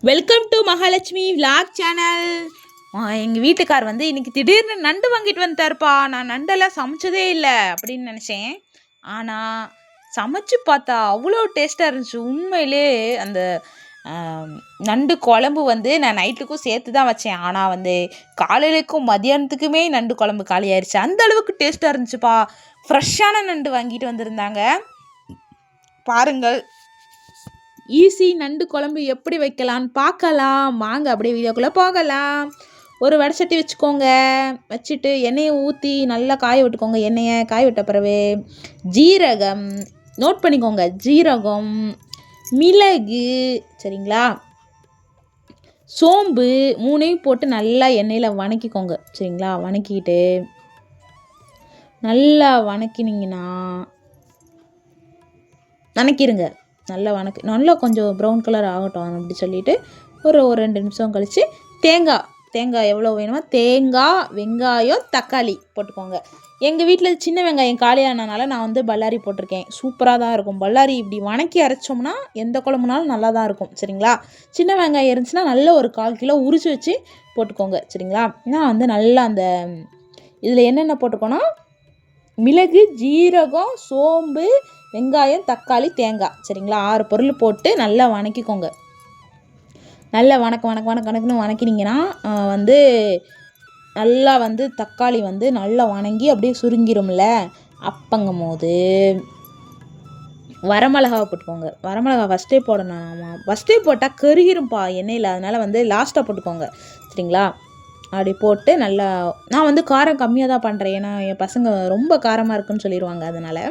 Welcome to Mahalakshmi vlog channel. எங்கள் வீட்டுக்கார் வந்து இன்றைக்கி திடீர்னு நண்டு வாங்கிட்டு வந்துட்டாருப்பா. நான் நண்டெல்லாம் சமைச்சதே இல்லை அப்படின்னு நினச்சேன். ஆனால் சமைச்சு பார்த்தா அவ்வளோ டேஸ்ட்டாக இருந்துச்சு. உண்மையிலே அந்த நண்டு குழம்பு வந்து நான் நைட்டுக்கும் சேர்த்து தான் வச்சேன். ஆனால் வந்து காலையிலக்கும் மதியானத்துக்குமே நண்டு குழம்பு காலி ஆயிடுச்சு. அந்த அளவுக்கு டேஸ்ட்டாக இருந்துச்சுப்பா. ஃப்ரெஷ்ஷான நண்டு வாங்கிட்டு வந்திருந்தாங்க. பாருங்கள், ஈஸி நண்டு குழம்பு எப்படி வைக்கலான்னு பார்க்கலாம். வாங்க அப்படியே வீடியோக்குள்ளே போகலாம். ஒரு வடை வச்சுக்கோங்க. வச்சுட்டு எண்ணெயை ஊற்றி நல்லா காய விட்டுக்கோங்க. எண்ணெயை காய விட்ட பிறகு ஜீரகம் நோட் பண்ணிக்கோங்க. ஜீரகம், மிளகு, சரிங்களா, சோம்பு மூணையும் போட்டு நல்லா எண்ணெயில் வணக்கிக்கோங்க. சரிங்களா, வணக்கிட்டு நல்லா வணக்கினீங்கன்னா வணக்கிடுங்க. நல்லா கொஞ்சம் ப்ரௌன் கலர் ஆகட்டும் அப்படி சொல்லிவிட்டு ஒரு 2 நிமிஷம் கழித்து தேங்காய் எவ்வளோ வேணுமோ தேங்காய், வெங்காயம், தக்காளி போட்டுக்கோங்க. எங்கள் வீட்டில் சின்ன வெங்காயம் காலியானனால நான் வந்து பல்லாரி போட்டிருக்கேன். சூப்பராக தான் இருக்கும். பல்லாரி இப்படி வணக்கி அரைச்சோம்னா எந்த குழம்புனாலும் நல்லா தான் இருக்கும். சரிங்களா, சின்ன வெங்காயம் இருந்துச்சுன்னா நல்ல ஒரு 1/4 கிலோ உரிச்சு வச்சு போட்டுக்கோங்க. சரிங்களா, நான் வந்து நல்லா அந்த இதில் என்னென்ன போட்டுக்கோன்னா மிளகு, ஜீரகம், சோம்பு, வெங்காயம், தக்காளி, தேங்காய், சரிங்களா, 6 பொருள் போட்டு நல்லா வணக்கிக்கோங்க. நல்லா வணக்கணும்னு வணக்கினீங்கன்னா வந்து நல்லா வந்து தக்காளி வந்து நல்லா வணங்கி அப்படியே சுருங்கிரும்ல. அப்பங்கும் போது வரமிளகாவை போட்டுக்கோங்க. வரமிளகா ஃபஸ்ட்டே போடணும். ஃபஸ்ட்டே போட்டால் கருகிரும்ப்பா எண்ணெயில். அதனால் வந்து லாஸ்ட்டாக போட்டுக்கோங்க. சரிங்களா, அப்படி போட்டு நல்லா நான் வந்து காரம் கம்மியாக தான் பண்ணுறேன். ஏன்னா என் பசங்க ரொம்ப காரமாக இருக்குன்னு சொல்லிடுவாங்க. அதனால்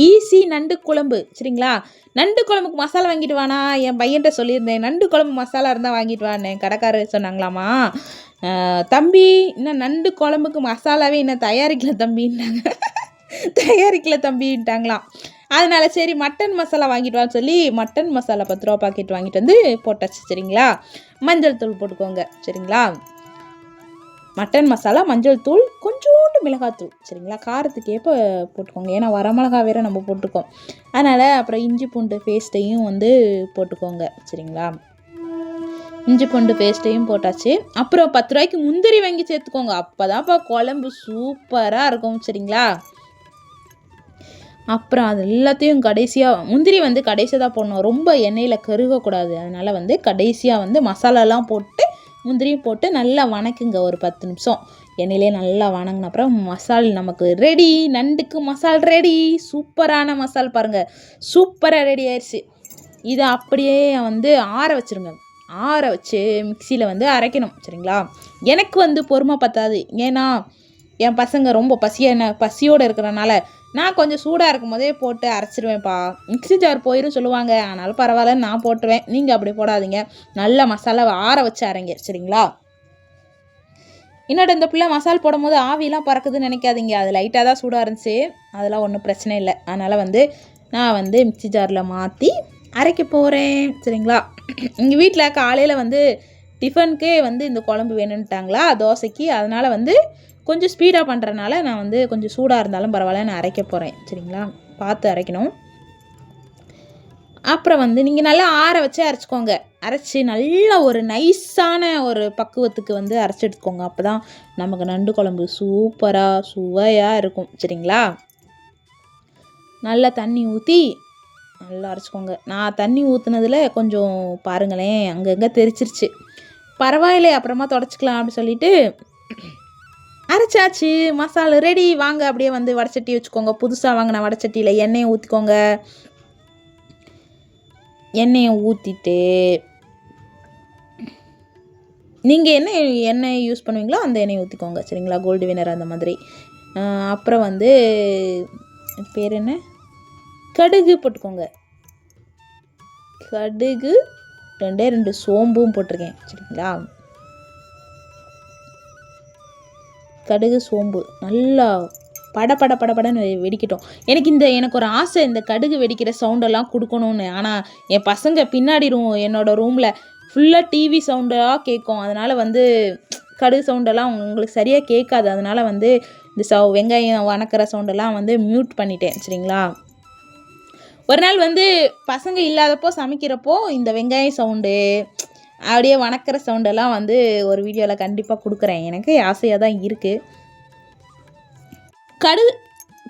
ஈஸி நண்டு குழம்பு. சரிங்களா, நண்டு குழம்புக்கு மசாலா வாங்கிட்டு வானா. என் பையன்கிட்ட சொல்லியிருந்தேன், நண்டு குழம்பு மசாலா இருந்தால் வாங்கிட்டு வானேன். கடைக்காரர் சொன்னாங்களாமா, தம்பி இன்னும் நண்டு குழம்புக்கு மசாலாவே இன்னும் தயாரிக்கல தம்பின்ட்டாங்களாம். அதனால சரி மட்டன் மசாலா வாங்கிட்டு வான்னு சொல்லி மட்டன் மசாலா 10 ரூபா பாக்கெட் வாங்கிட்டு வந்து போட்டாச்சு. சரிங்களா, மஞ்சள் தூள் போட்டுக்கோங்க. சரிங்களா, மட்டன் மசாலா, மஞ்சள் தூள், கொஞ்சோண்டு மிளகாத்தூள். சரிங்களா, காரத்துக்கு ஏற்ப போட்டுக்கோங்க. ஏன்னா வரமிளகா வேறு நம்ம போட்டுக்கோம். அதனால் அப்புறம் இஞ்சி பூண்டு பேஸ்ட்டையும் வந்து போட்டுக்கோங்க. சரிங்களா, இஞ்சி பூண்டு பேஸ்ட்டையும் போட்டாச்சு. அப்புறம் 10 ரூபாய்க்கு முந்திரி வாங்கி சேர்த்துக்கோங்க. அப்போ தான்ப்பா குழம்பு சூப்பராக இருக்கும். சரிங்களா, அப்புறம் அது எல்லாத்தையும் கடைசியாக முந்திரி வந்து கடைசியாக தான் போடணும். ரொம்ப எண்ணெயில் கருகக்கூடாது. அதனால் வந்து கடைசியாக வந்து மசாலாலாம் போட்டு முந்திரியும் போட்டு நல்லா வணக்குங்க. ஒரு 10 நிமிஷம் எண்ணெயிலே நல்லா வணங்கின அப்புறம் மசால் நமக்கு ரெடி. நண்டுக்கு மசால் ரெடி. சூப்பரான மசால் பாருங்கள், சூப்பராக ரெடி ஆயிடுச்சு. இதை அப்படியே வந்து ஆற வச்சுருங்க. ஆற வச்சு மிக்சியில் வந்து அரைக்கணும். சரிங்களா, எனக்கு வந்து பொறுமை பத்தாது. ஏன்னா என் பசங்க ரொம்ப பசியோடு இருக்கிறனால நான் கொஞ்சம் சூடாக இருக்கும் போதே போட்டு அரைச்சிடுவேன்ப்பா. மிக்ஸி ஜார் போயிடும் சொல்லுவாங்க. ஆனாலும் பரவாயில்லன்னு நான் போட்டுருவேன். நீங்கள் அப்படி போடாதீங்க. நல்ல மசாலாவை ஆற வச்சு அரைங்க. சரிங்களா, இன்னொரு இந்த பிள்ளை மசால் போடும் போது ஆவிலாம் பறக்குதுன்னு நினைக்காதீங்க. அது லைட்டாக தான் சூடாக இருந்துச்சு. அதெல்லாம் ஒன்றும் பிரச்சனை இல்லை. அதனால் வந்து நான் வந்து மிக்ஸி ஜாரில் மாற்றி அரைக்க போகிறேன். சரிங்களா, எங்கள் வீட்டில் காலையில் வந்து டிஃபனுக்கே வந்து இந்த குழம்பு வேணுன்ட்டாங்களா தோசைக்கு. அதனால் வந்து கொஞ்சம் ஸ்பீடாக பண்ணுறனால நான் வந்து கொஞ்சம் சூடாக இருந்தாலும் பரவாயில்ல நான் அரைக்க போகிறேன். சரிங்களா, பார்த்து அரைக்கணும். அப்புறம் வந்து நீங்கள் நல்லா ஆற வச்சு அரைச்சிக்கோங்க. அரைச்சி நல்லா ஒரு நைஸான ஒரு பக்குவத்துக்கு வந்து அரைச்சி எடுத்துக்கோங்க. அப்போ தான் நமக்கு நண்டு குழம்பு சூப்பராக சுவையாக இருக்கும். சரிங்களா, நல்லா தண்ணி ஊற்றி நல்லா அரைச்சிக்கோங்க. நான் தண்ணி ஊற்றுனதில் கொஞ்சம் பாருங்களேன் அங்கங்கே தெரிச்சிருச்சு. பரவாயில்லை அப்புறமா தொடச்சிக்கலாம் அப்படி சொல்லிவிட்டு அரைச்சாச்சு. மசாலா ரெடி. வாங்க அப்படியே வந்து வடைச்சட்டி வச்சுக்கோங்க. புதுசாக வாங்கின வடைச்சட்டியில் எண்ணெயை ஊற்றிக்கோங்க. எண்ணெயை ஊற்றிட்டு நீங்கள் எண்ணெய் யூஸ் பண்ணுவீங்களோ அந்த எண்ணெயை ஊற்றிக்கோங்க. சரிங்களா, கோல்டு வினர் அந்த மாதிரி. அப்புறம் வந்து பேர் என்ன, கடுகு போட்டுக்கோங்க. கடுகு 2 சோம்பும் போட்டிருக்கேன். சரிங்களா, கடுகு சோம்பு நல்லா படன்னு வெடிக்கட்டும். எனக்கு ஒரு ஆசை இந்த கடுகு வெடிக்கிற சவுண்டெல்லாம் கொடுக்கணும்னு. ஆனால் என் பசங்க பின்னாடி என்னோடய ரூமில் ஃபுல்லாக டிவி சவுண்டாக கேட்கும். அதனால் வந்து கடுகு சவுண்டெல்லாம் உங்களுக்கு சரியாக கேட்காது. அதனால் வந்து இந்த வெங்காயம் வணக்கிற சவுண்டெல்லாம் வந்து மியூட் பண்ணிட்டேன். சரிங்களா, ஒரு நாள் வந்து பசங்க இல்லாதப்போ சமைக்கிறப்போ இந்த வெங்காயம் சவுண்டு அப்படியே வணக்கிற சவுண்டெல்லாம் வந்து ஒரு வீடியோவில் கண்டிப்பாக கொடுக்குறேன். எனக்கு ஆசையாக தான் இருக்குது.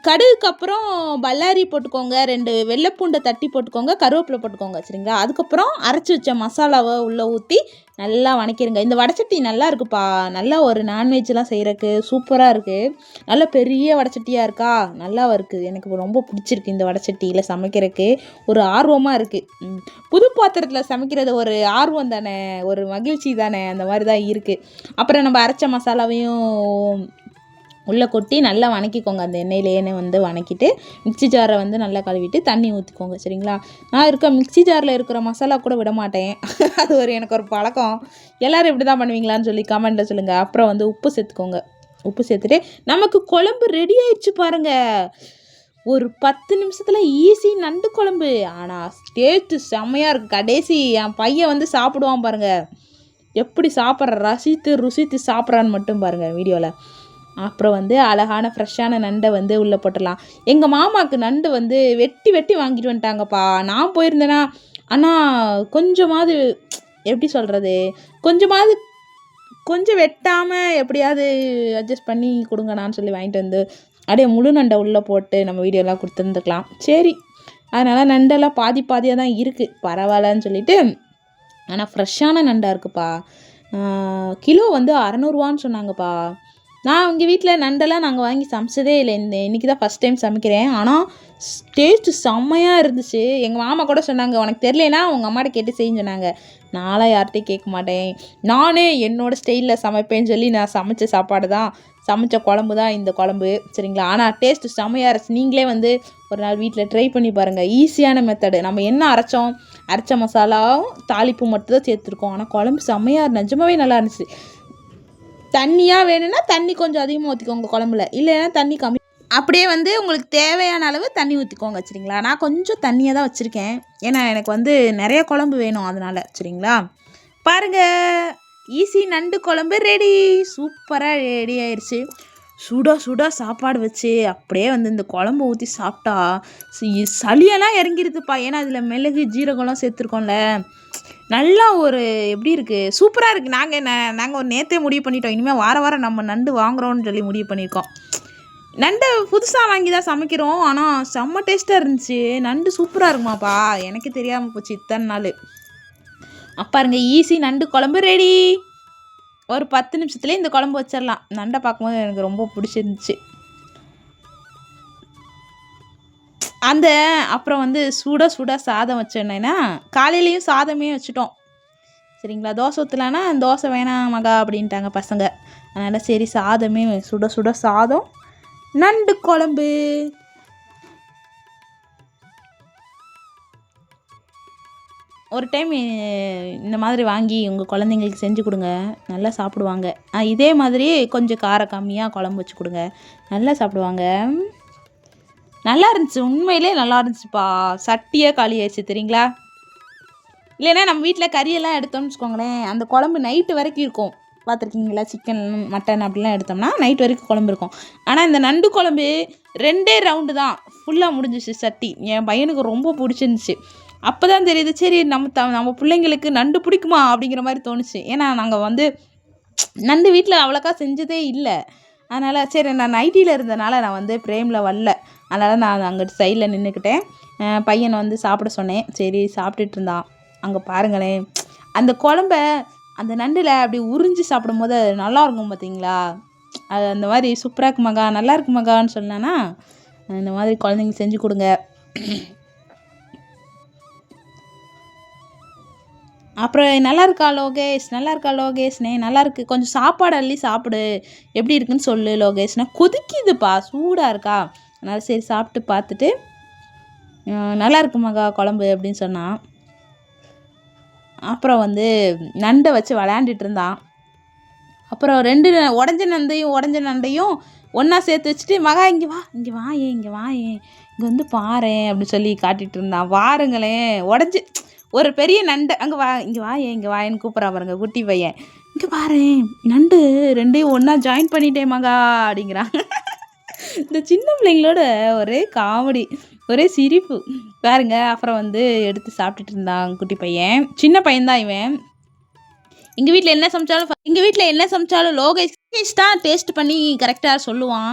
கடுகுக்கு அப்புறம் பல்லாரி போட்டுக்கோங்க, 2 வெள்ளைப்பூண்டை தட்டி போட்டுக்கோங்க, கருவேப்பிலை போட்டுக்கோங்க சரிங்களா. அதுக்கப்புறம் அரைச்சி வச்ச மசாலாவை உள்ளே ஊற்றி நல்லா வணக்கிடுங்க. இந்த வடைச்சட்டி நல்லா இருக்குப்பா, நல்லா ஒரு நான்வெஜ்லாம் செய்கிறக்கு சூப்பராக இருக்குது. நல்லா பெரிய வடைச்சட்டியாக இருக்கா, நல்லாவும் இருக்குது. எனக்கு ரொம்ப பிடிச்சிருக்கு இந்த வடைச்சட்டியில் சமைக்கிறதுக்கு, ஒரு ஆர்வமாக இருக்குது. புது பாத்திரத்தில் சமைக்கிறது ஒரு ஆர்வம் தானே, ஒரு மகிழ்ச்சி தானே, அந்த மாதிரி தான் இருக்குது. அப்புறம் நம்ம அரைச்ச மசாலாவையும் உள்ளே கொட்டி நல்லா வணக்கிக்கோங்க. அந்த எண்ணெயிலேயே வந்து வணக்கிட்டு மிக்ஸி ஜாரை வந்து நல்லா கழுவிட்டு தண்ணி ஊற்றிக்கோங்க சரிங்களா. நான் மிக்ஸி ஜாரில் இருக்கிற மசாலா கூட விட மாட்டேன். அது எனக்கு ஒரு பழக்கம். எல்லோரும் இப்படி தான் பண்ணுவீங்களான்னு சொல்லி கமெண்ட்டில் சொல்லுங்கள். அப்புறம் வந்து உப்பு சேர்த்துக்கோங்க. உப்பு சேர்த்துட்டு நமக்கு குழம்பு ரெடி ஆயிடுச்சு பாருங்கள். ஒரு 10 நிமிஷத்தில் ஈஸி நண்டு குழம்பு. ஆனால் டேஸ்ட்டு செம்மையாக இருக்குது. கடைசி என் பையன் வந்து சாப்பிடுவான் பாருங்கள், எப்படி சாப்பிட்ற ருசித்து சாப்பிட்றான்னு மட்டும் பாருங்கள் வீடியோவில். அப்புறம் வந்து அழகான ஃப்ரெஷ்ஷான நண்டை வந்து உள்ளே போட்டுடலாம். எங்கள் மாமாவுக்கு நண்டு வந்து வெட்டி வாங்கிட்டு வந்துட்டாங்கப்பா. நான் போயிருந்தேன்னா ஆனால் கொஞ்சமாவது எப்படி சொல்கிறது, கொஞ்சம் வெட்டாமல் எப்படியாவது அட்ஜஸ்ட் பண்ணி கொடுங்கண்ணான்னு சொல்லி வாங்கிட்டு வந்து அப்படியே முழு நண்டை உள்ளே போட்டு நம்ம வீடியோலாம் கொடுத்துருந்துக்கலாம். சரி, அதனால் நண்டெல்லாம் பாதியாக தான் இருக்குது, பரவாயில்லன்னு சொல்லிட்டு. ஆனால் ஃப்ரெஷ்ஷான நண்டாக இருக்குப்பா. கிலோ வந்து 600 சொன்னாங்கப்பா. நான் உங்கள் வீட்டில் நண்டெல்லாம் நாங்கள் வாங்கி சமைச்சதே இல்லை. இன்றைக்கி தான் ஃபஸ்ட் டைம் சமைக்கிறேன். ஆனால் டேஸ்ட்டு செம்மையாக இருந்துச்சு. எங்கள் மாமா கூட சொன்னாங்க, உனக்கு தெரியலனா உங்கள் அம்மாட்ட கேட்டு செய்யுன்னு சொன்னாங்க. நான்லாம் யார்கிட்டையும் கேட்க மாட்டேன், நானே என்னோடய ஸ்டைலில் சமைப்பேன்னு சொல்லி நான் சமைச்ச சாப்பாடு தான், சமைச்ச குழம்பு தான் இந்த குழம்பு சரிங்களா. ஆனால் டேஸ்ட்டு செம்மையாக இருந்துச்சு. நீங்களே வந்து ஒரு நாள் வீட்டில் ட்ரை பண்ணி பாருங்கள். ஈஸியான மெத்தடு. நம்ம என்ன அரைச்ச மசாலாவும் தாளிப்பு மட்டும் தான் சேர்த்துருக்கோம். ஆனால் குழம்பு செம்மையாக நிஜமாவே நல்லா இருந்துச்சு. தண்ணியாக வேணும்னா தண்ணி கொஞ்சம் அதிகமாக ஊற்றிக்கோங்க குழம்புல, இல்லைன்னா தண்ணி கம்மி. அப்படியே வந்து உங்களுக்கு தேவையான அளவு தண்ணி ஊற்றிக்கோங்க சரிங்களா. நான் கொஞ்சம் தண்ணியாக தான் வச்சுருக்கேன், ஏன்னா எனக்கு வந்து நிறைய குழம்பு வேணும் அதனால் சரிங்களா. பாருங்கள், ஈஸி நண்டு குழம்பு ரெடி. சூப்பராக ரெடி ஆயிடுச்சு. சுட சாப்பாடு வச்சு அப்படியே வந்து இந்த குழம்பு ஊற்றி சாப்பிட்டா சளியெல்லாம் இறங்கிடுதுப்பா. ஏன்னா அதில் மிளகு ஜீரகம்லாம் சேர்த்துருக்கோம்ல, நல்லா ஒரு எப்படி இருக்குது, சூப்பராக இருக்குது. நாங்கள் ஒரு நேற்றே முடிவு பண்ணிட்டோம், இனிமேல் வாரம் நம்ம நண்டு வாங்குகிறோன்னு சொல்லி முடிவு பண்ணியிருக்கோம். நண்டு புதுசாக வாங்கி தான் சமைக்கிறோம், ஆனால் செம்ம டேஸ்ட்டாக இருந்துச்சு. நண்டு சூப்பராக இருக்குமாப்பா, எனக்கு தெரியாமல் போச்சு இத்தனை நாள். அப்பாருங்க, ஈஸி நண்டு குழம்பு ரெடி. ஒரு 10 நிமிஷத்துலேயே இந்த குழம்பு வச்சிடலாம். நண்டை பார்க்கும்போது எனக்கு ரொம்ப பிடிச்சிருந்துச்சு. அப்புறம் வந்து சுட சாதம் வச்சோன்னேன்னா, காலையிலையும் சாதமே வச்சுட்டோம் சரிங்களா. தோசை ஊற்றலான்னா தோசை வேணாம் மகா அப்படின்ட்டாங்க பசங்க. அதனால் சரி, சாதமே சுட சாதம், நண்டு குழம்பு. ஒரு டைம் இந்த மாதிரி வாங்கி உங்கள் குழந்தைங்களுக்கு செஞ்சு கொடுங்க, நல்லா சாப்பிடுவாங்க. இதே மாதிரி கொஞ்சம் காரம் கம்மியாக குழம்பு வச்சு கொடுங்க, நல்லா சாப்பிடுவாங்க. நல்லா இருந்துச்சு, உண்மையிலே நல்லா இருந்துச்சுப்பா. சட்டியே காலி ஆயிடுச்சு தெரியுங்களா. இல்லைன்னா நம்ம வீட்டில் கறியெல்லாம் எடுத்தோம்னு வச்சுக்கோங்களேன், அந்த குழம்பு நைட்டு வரைக்கும் இருக்கும். பார்த்துருக்கீங்களா, சிக்கன் மட்டன் அப்படிலாம் எடுத்தோம்னா நைட் வரைக்கும் குழம்பு இருக்கும். ஆனால் இந்த நண்டு குழம்பு 2 ரவுண்டு தான் ஃபுல்லாக முடிஞ்சிச்சு சட்டி. என் பையனுக்கு ரொம்ப பிடிச்சிருந்துச்சு. அப்போ தான் தெரியுது, சரி நம்ம பிள்ளைங்களுக்கு நண்டு பிடிக்குமா அப்படிங்கிற மாதிரி தோணுச்சு. ஏன்னா நாங்கள் வந்து நண்டு வீட்டில் அவ்வளோக்கா செஞ்சதே இல்லை. அதனால் சரி, நான் நைட்டியில் இருந்தனால நான் வந்து பிரேமில் வரல, அதனால் நான் அங்கிட்டு சைடில் நின்றுக்கிட்டேன். பையனை வந்து சாப்பிட சொன்னேன். சரி, சாப்பிட்டுட்டு இருந்தான். அங்கே பாருங்களேன், அந்த குழம்ப அந்த நண்டில் அப்படி உறிஞ்சி சாப்பிடும்போது அது நல்லாயிருக்கும் பார்த்தீங்களா. அது அந்த மாதிரி சூப்பராக இருக்கு மகா, நல்லா இருக்கு மகான்னு சொன்னான்னா, இந்த மாதிரி குழந்தைங்க செஞ்சு கொடுங்க. அப்புறம் நல்லா இருக்கா லோகேஷ்னே, நல்லா இருக்குது, கொஞ்சம் சாப்பாடு அள்ளி சாப்பிடு, எப்படி இருக்குன்னு சொல்லு லோகேஷ்னா. கொதிக்குதுப்பா, சூடாக இருக்கா. அதனால் சரி சாப்பிட்டு பார்த்துட்டு நல்லா இருக்கு மகா குழம்பு அப்படின்னு சொன்னான். அப்புறம் வந்து நண்டை வச்சு விளையாண்டுட்டு இருந்தான். அப்புறம் 2 உடஞ்ச நண்டையும் ஒன்றா சேர்த்து வச்சுட்டு, மகா இங்கே வா இங்கே வந்து பாரேன் அப்படின்னு சொல்லி காட்டிகிட்டு இருந்தான். வாருங்களேன், உடஞ்சி ஒரு பெரிய நண்டு, அங்கே இங்கே வாயேன்னு கூப்பிட்றா பாருங்க குட்டி பையன். இங்கே பாரேன், நண்டு 2ஐயும் ஒன்றா ஜாயின் பண்ணிட்டேன் மகா அப்படிங்கிறான். இந்த சின்ன பிள்ளைங்களோட ஒரே காமெடி, ஒரே சிரிப்பு பாருங்க. அப்புறம் வந்து எடுத்து சாப்பிட்டுட்டு இருந்தான் குட்டி பையன், சின்ன பையன்தான் இவன். எங்கள் வீட்டில் என்ன சமைச்சாலும் லோகேஷ் தான் டேஸ்ட் பண்ணி கரெக்டாக சொல்லுவான்.